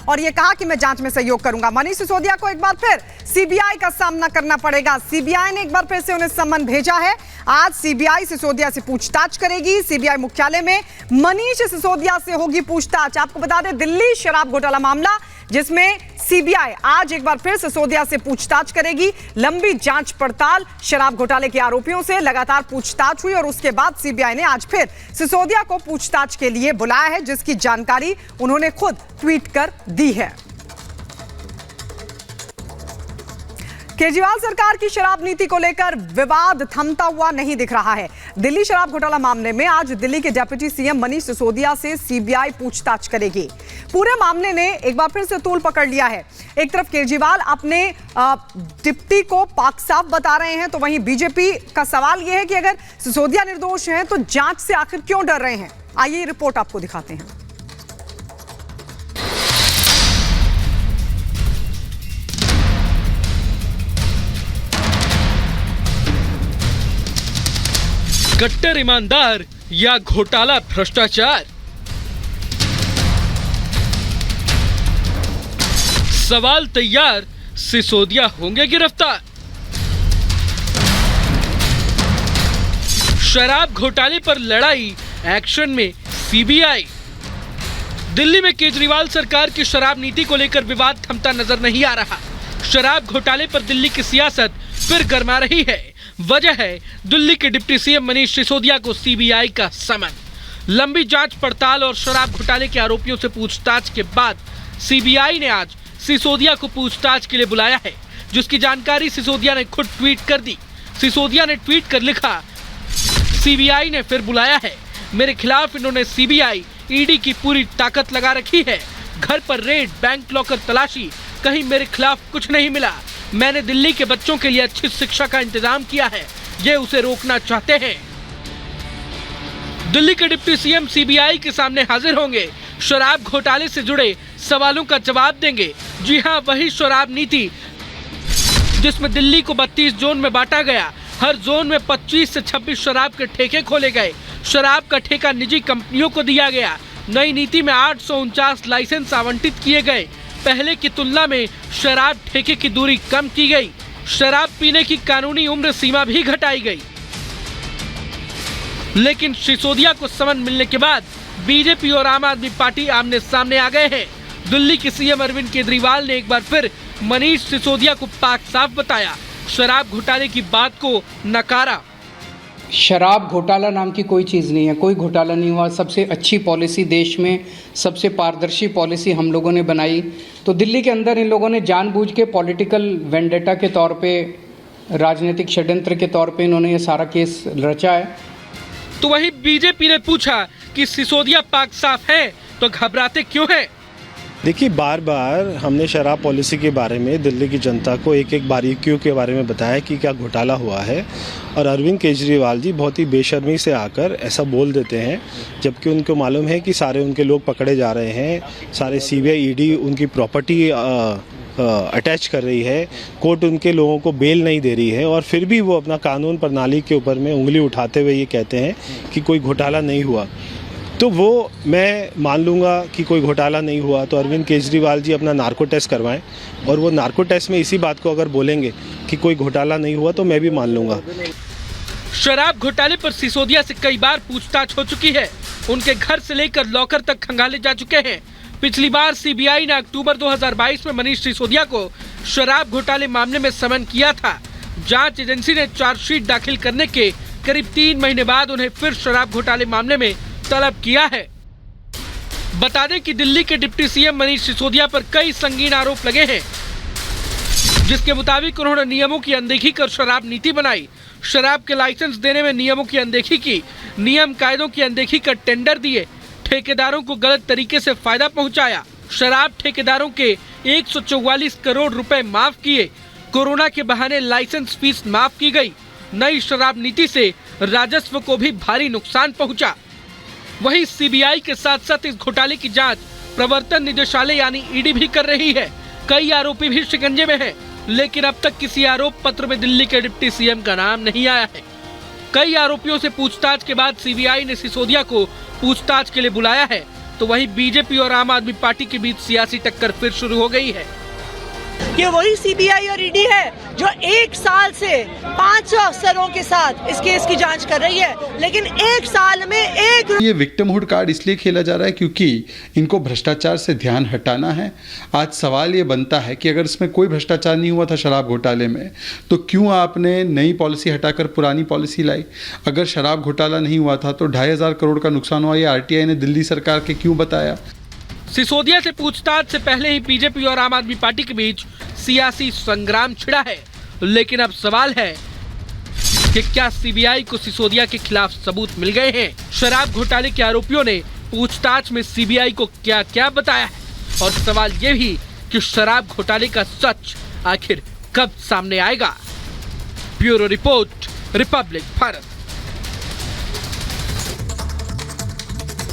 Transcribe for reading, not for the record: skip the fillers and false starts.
और ये कहा कि मैं जांच में सहयोग करूंगा। मनीष सिसोदिया को एक बार फिर सीबीआई का सामना करना पड़ेगा। सीबीआई ने एक बार फिर से उन्हें सम्मन भेजा है। आज सीबीआई सिसोदिया से पूछताछ करेगी। सीबीआई मुख्यालय में मनीष सिसोदिया से होगी पूछताछ। आपको बता दें, दिल्ली शराब घोटाला मामला जिसमें सीबीआई आज एक बार फिर सिसोदिया से पूछताछ करेगी। लंबी जांच पड़ताल, शराब घोटाले के आरोपियों से लगातार पूछताछ हुई और उसके बाद सीबीआई ने आज फिर सिसोदिया को पूछताछ के लिए बुलाया है, जिसकी जानकारी उन्होंने खुद ट्वीट कर दी है। केजरीवाल सरकार की शराब नीति को लेकर विवाद थमता हुआ नहीं दिख रहा है। दिल्ली शराब घोटाला मामले में आज दिल्ली के डिप्टी सीएम मनीष सिसोदिया से सीबीआई पूछताछ करेगी। पूरे मामले ने एक बार फिर से तूल पकड़ लिया है। एक तरफ केजरीवाल अपने डिप्टी को पाक साफ बता रहे हैं, तो वहीं बीजेपी का सवाल यह है कि अगर सिसोदिया निर्दोष हैं तो जांच से आखिर क्यों डर रहे हैं। आइए रिपोर्ट आपको दिखाते हैं। कट्टर ईमानदार या घोटाला भ्रष्टाचार, सवाल तैयार, सिसोदिया होंगे गिरफ्तार। शराब घोटाले पर लड़ाई, एक्शन में सीबीआई। दिल्ली में केजरीवाल सरकार की शराब नीति को लेकर विवाद थमता नजर नहीं आ रहा। शराब घोटाले पर दिल्ली की सियासत फिर गरमा रही है। वजह है दिल्ली के डिप्टी सीएम मनीष सिसोदिया को सीबीआई का समन। लंबी जांच पड़ताल और शराब घोटाले के आरोपियों से पूछताछ के बाद सीबीआई ने आज सिसोदिया को पूछताछ के लिए बुलाया है, जिसकी जानकारी सिसोदिया ने खुद ट्वीट कर दी। सिसोदिया ने ट्वीट कर लिखा, सीबीआई ने फिर बुलाया है, मेरे खिलाफ इन्होंने सीबीआई ईडी की पूरी ताकत लगा रखी है। घर पर रेड, बैंक लॉकर तलाशी, कहीं मेरे खिलाफ कुछ नहीं मिला। मैंने दिल्ली के बच्चों के लिए अच्छी शिक्षा का इंतजाम किया है, ये उसे रोकना चाहते हैं। दिल्ली के डिप्टी सीएम सीबीआई के सामने हाजिर होंगे, शराब घोटाले से जुड़े सवालों का जवाब देंगे। जी हां, वही शराब नीति जिसमें दिल्ली को 32 जोन में बांटा गया। हर जोन में 25 से 26 शराब के ठेके खोले गए। शराब का ठेका निजी कंपनियों को दिया गया। नई नीति में 849 लाइसेंस आवंटित किए गए। पहले की तुलना में शराब ठेके की दूरी कम की गई। शराब पीने की कानूनी उम्र सीमा भी घटाई गई। लेकिन सिसोदिया को समन मिलने के बाद बीजेपी और आम आदमी पार्टी आमने सामने आ गए हैं। दिल्ली के सीएम अरविंद केजरीवाल ने एक बार फिर मनीष सिसोदिया को पाक साफ बताया। शराब घोटाले की बात को नकारा। शराब घोटाला नाम की कोई चीज़ नहीं है, कोई घोटाला नहीं हुआ। सबसे अच्छी पॉलिसी देश में, सबसे पारदर्शी पॉलिसी हम लोगों ने बनाई। तो दिल्ली के अंदर इन लोगों ने जानबूझ के पॉलिटिकल वेंडेटा के तौर पे, राजनीतिक षड्यंत्र के तौर पे इन्होंने ये सारा केस रचा है। तो वहीं बीजेपी ने पूछा कि सिसोदिया पाक साफ है तो घबराते क्यों हैं? देखिए, बार बार हमने शराब पॉलिसी के बारे में दिल्ली की जनता को एक एक बारीकियों के बारे में बताया कि क्या घोटाला हुआ है, और अरविंद केजरीवाल जी बहुत ही बेशर्मी से आकर ऐसा बोल देते हैं, जबकि उनको मालूम है कि सारे उनके लोग पकड़े जा रहे हैं। सारे सीबीआई ईडी उनकी प्रॉपर्टी अटैच कर रही है, कोर्ट उनके लोगों को बेल नहीं दे रही है, और फिर भी वो अपना कानून प्रणाली के ऊपर में उंगली उठाते हुए ये कहते हैं कि कोई घोटाला नहीं हुआ। तो वो मैं मान लूँगा कि कोई घोटाला नहीं हुआ तो अरविंद केजरीवाल जी अपना नार्को टेस्ट करवाएं, और वो नार्को टेस्ट में इसी बात को अगर बोलेंगे कि कोई घोटाला नहीं हुआ तो मैं भी मान लूँगा। शराब घोटाले पर सिसोदिया से कई बार पूछताछ हो चुकी है। उनके घर से लेकर लॉकर तक खंगाले जा चुके हैं। पिछली बार सीबीआई ने अक्टूबर 2022 में मनीष सिसोदिया को शराब घोटाले मामले में समन किया था। जांच एजेंसी ने चार्जशीट दाखिल करने के करीब 3 महीने बाद उन्हें फिर शराब घोटाले मामले में तलब किया है। बता दें कि दिल्ली के डिप्टी सीएम मनीष सिसोदिया पर कई संगीन आरोप लगे हैं, जिसके मुताबिक उन्होंने नियमों की अनदेखी कर शराब नीति बनाई, शराब के लाइसेंस देने में नियमों की अनदेखी की, नियम कायदों की अनदेखी कर टेंडर दिए, ठेकेदारों को गलत तरीके से फायदा पहुंचाया, शराब ठेकेदारों के 144 करोड़ रुपए माफ किए, कोरोना के बहाने लाइसेंस फीस माफ की गई। नई शराब नीति से राजस्व को भी भारी नुकसान पहुंचा। वहीं सीबीआई के साथ साथ इस घोटाले की जांच प्रवर्तन निदेशालय यानी ईडी भी कर रही है। कई आरोपी भी शिकंजे में हैं, लेकिन अब तक किसी आरोप पत्र में दिल्ली के डिप्टी सीएम का नाम नहीं आया है। कई आरोपियों से पूछताछ के बाद सीबीआई ने सिसोदिया को पूछताछ के लिए बुलाया है। तो वहीं बीजेपी और आम आदमी पार्टी के बीच सियासी टक्कर फिर शुरू हो गई है। ये वही सीबीआई और ईडी है जो 1 साल से 500 अफसरों के साथ इस केस की जांच कर रही है, लेकिन 1 साल में ये विक्टिमहुड कार्ड इसलिए खेला जा रहा है क्योंकि इनको भ्रष्टाचार से ध्यान हटाना है। आज सवाल ये बनता है कि अगर इसमें कोई भ्रष्टाचार नहीं हुआ था शराब घोटाले में, तो क्यों आपने नई पॉलिसी हटाकर पुरानी पॉलिसी लाई? अगर शराब घोटाला नहीं हुआ था तो 2,500 करोड़ का नुकसान हुआ, ये आरटीआई ने दिल्ली सरकार के क्यों बताया? सिसोदिया से पूछताछ से पहले ही बीजेपी और आम आदमी पार्टी के बीच सियासी संग्राम छिड़ा है, लेकिन अब सवाल है कि क्या सीबीआई को सिसोदिया के खिलाफ सबूत मिल गए हैं? शराब घोटाले के आरोपियों ने पूछताछ में सीबीआई को क्या क्या बताया है? और सवाल ये भी कि शराब घोटाले का सच आखिर कब सामने आएगा? Bureau report, Republic Bharat.